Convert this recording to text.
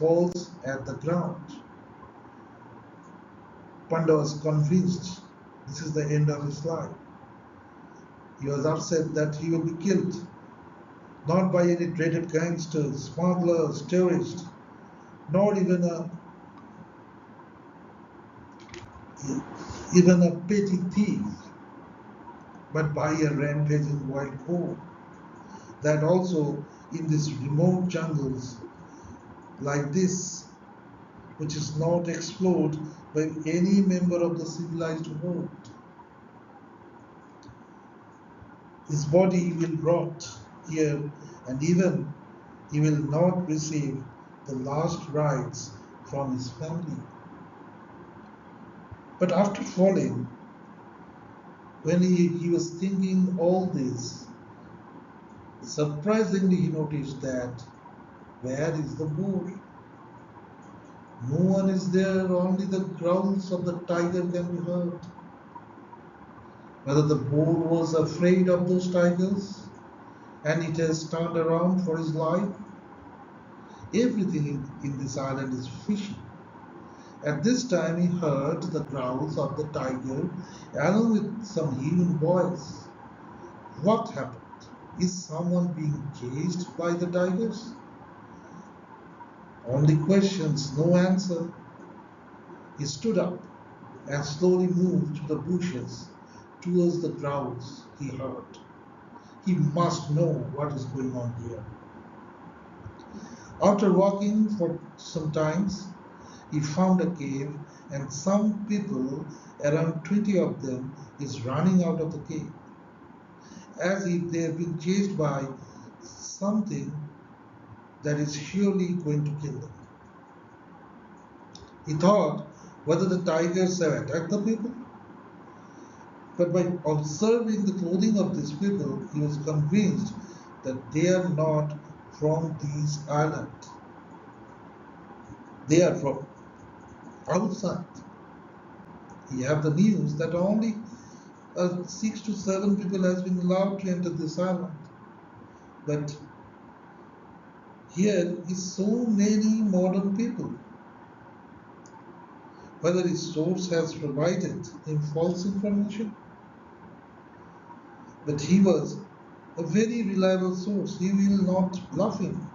falls at the ground. Pandya was convinced this is the end of his life. He was upset that he will be killed, not by any dreaded gangsters, smugglers, terrorists, not even a petty thief, but by a rampaging wild boar. That also in these remote jungles like this, which is not explored by any member of the civilized world. His body will rot here, and even he will not receive the last rites from his family. But after falling, when he was thinking all this, surprisingly he noticed that where is the boar? No one is there, only the growls of the tiger can be heard. Whether the boar was afraid of those tigers and it has turned around for his life, everything in this island is fishy. At this time he heard the growls of the tiger along with some human voice. What happened? Is someone being chased by the tigers? Only questions, no answer. He stood up and slowly moved to the bushes towards the growls he heard. He must know what is going on here. After walking for some time, he found a cave and some people, around 20 of them, is running out of the cave as if they have been chased by something that is surely going to kill them. He thought whether the tigers have attacked the people, but by observing the clothing of these people, he was convinced that they are not from these islands. They are from outside. He have the news that only 6 to 7 people has been allowed to enter this island. But here is so many modern people. Whether his source has provided him false information, but he was a very reliable source. He will not bluff him.